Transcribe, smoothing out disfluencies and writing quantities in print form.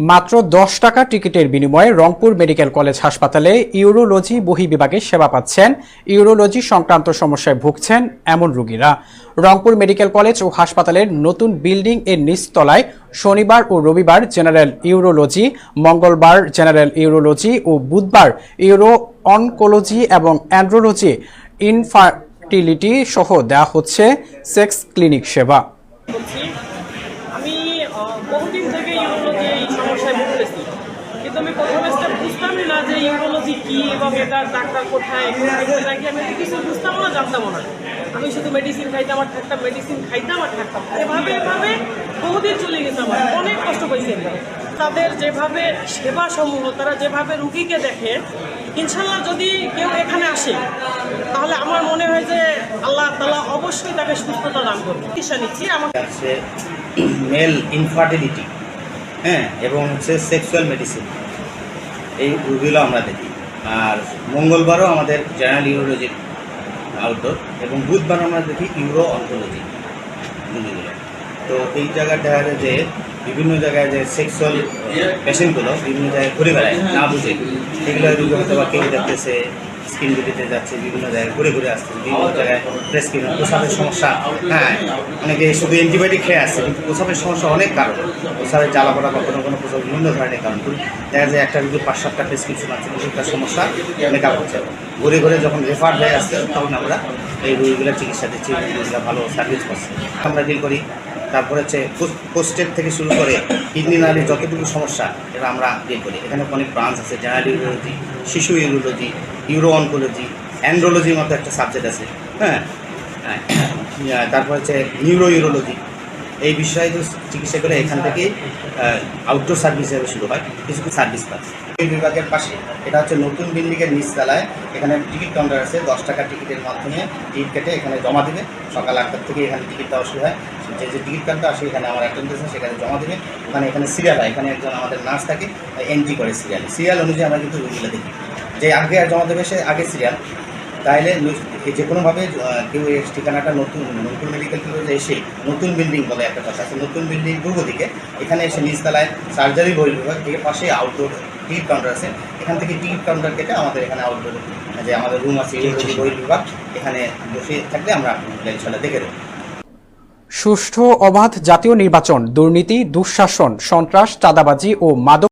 মাত্র ১০ টাকা টিকিটের বিনিময়ে রংপুর মেডিকেল কলেজ হাসপাতালে ইউরোলজি বহির্বিভাগে সেবা পাচ্ছেন। ইউরোলজি সংক্রান্ত সমস্যায় ভুগছেন এমন রোগীরা। রংপুর মেডিকেল কলেজ ও হাসপাতালের নতুন বিল্ডিং এর নিচতলায় শনিবার ও রবিবার জেনারেল ইউরোলজি, মঙ্গলবার জেনারেল ইউরোলজি ও বুধবার ইউরো অনকোলজি এবং অ্যান্ড্রোলজি, ইনফার্টিলিটি সহ দেওয়া হচ্ছে সেক্স ক্লিনিক সেবা। আমি বহুদিন থেকে ইউরোলজি এই সমস্যায় ভুগতেছি, কিন্তু আমি প্রথমে স্টেপ বুঝতামই না যে ইউরোলজি কি এবং এটার ডাক্তার কোথায় নাকি আমি কিছু বুঝতাম না, জানতাম না। আমি শুধু মেডিসিন খাইতাম আর থাকতাম, মেডিসিন খাইতাম আর থাকতাম, এভাবে বহুদিন চলে গেছে। আমার অনেক কষ্ট পাইছি। তাদের যেভাবে সেবা সমূহ, তারা যেভাবে রুগীকে দেখে, ইনশাল্লাহ যদি কেউ এখানে আসে তাহলে আমার মনে হয় যে আল্লাহ তাআলা অবশ্যই তাকে সুস্থতা দান করবে। চিকিৎসা নিচ্ছি আমার হচ্ছে মেল ইনফার্টিলিটি, হ্যাঁ, এবং হচ্ছে সেক্সুয়াল মেডিসিন, এই রোগীগুলো আমরা দেখি। আর মঙ্গলবারও আমাদের জেনারেল ইউরোলজি আউটডোর, এবং বুধবার আমরা দেখি ইউরো অনকোলজি রোগীগুলো। তো এই জায়গায় দেখা যায় যে বিভিন্ন জায়গায় যে সেক্সুয়াল পেশেন্টগুলো বিভিন্ন জায়গায় ঘুরে বেড়ায় না বুঝে, সেগুলো রোগী হয়তো বা কেউ দেখতেছে স্কিন বিডিতে যাচ্ছে, বিভিন্ন জায়গায় ঘুরে ঘুরে আসছে, বিভিন্ন জায়গায় প্রেসক্রিন প্রসাবের সমস্যা। হ্যাঁ, অনেকে শুধু অ্যান্টিবায়োটিক খেয়ে আসছে, কিন্তু প্রসাবের সমস্যা অনেক কারণ। প্রসাবের জ্বালা পড়া বা কোনো প্রসাব বিভিন্ন ধরনের কারণ। দেখা যায় একটা রোগী ৫-৭টা প্রেসক্রিপশন আছে, কিন্তু তার সমস্যা অনেক হচ্ছে। ঘুরে ঘুরে যখন রেফার হয়ে আসছে তখন আমরা এই রোগীগুলোর চিকিৎসা দিচ্ছি, রোগীগুলো ভালো সার্ভিস করছে, আমরা ডিল করি। তারপরে হচ্ছে পোস্টের থেকে শুরু করে কিডনি নালীর যতটুকু সমস্যা এটা আমরা ডিল করি। এখানে অনেক ব্রাঞ্চ আছে, জেনারেল ইউরোলজি, শিশু ইউরোলজি, ইউরো অনকোলজি, অ্যান্ড্রোলজির মতো একটা সাবজেক্ট আছে, হ্যাঁ। তারপর হচ্ছে নিউরো ইউরোলজি। এই বিষয়ে তো চিকিৎসা করে এখান থেকে আউটডোর সার্ভিস হিসেবে শুরু হয়, কিছু কিছু সার্ভিস পায়। এই বিভাগের পাশে এটা হচ্ছে নতুন বিল্ডিংয়ের নিচতলায়, এখানে টিকিট কাউন্টার আছে। 10 টাকা টিকিটের মাধ্যমে টিকিট কেটে এখানে জমা দেবে। সকাল 8টার থেকে এখানে টিকিট দেওয়া শুরু হয়। যে যে টিকিট কাউন্টার আসে এখানে আমার অ্যাটেন্ডেন্স আছে, সেখানে জমা দেবে। এখানে সিরিয়াল হয়, এখানে একজন আমাদের নার্স থাকে, এন্ট্রি করে সিরিয়াল অনুযায়ী আমরা কিন্তু রোগীগুলো দেখি। যে আগে জমা দেবে সে আগে সিরিয়াল, তাইলে যে কোনোভাবে কেউ এই ঠিকানাটা নতুন মেডিকেল কলেজে এসে নতুন বিল্ডিং বলে একটা কথা আছে, নতুন বিল্ডিং পূর্ব দিকে, এখানে এসে নিচতলায় সার্জারি বহির্বিভাগ থেকে পাশে আউটডোর টিকিট কাউন্টার আছে। এখান থেকে টিকিট কাউন্টার কেটে আমাদের এখানে আউটডোর যে আমাদের রুম আছে ইউরোলজি বহির্বিভাগ, এখানে বসে থাকলে আমরা ইনশাআল্লাহ দেখে দেবো। সুষ্ঠু অবাধ জাতীয় নির্বাচন, দুর্নীতি, দুঃশাসন, সন্ত্রাস, চাঁদাবাজি ও মাদক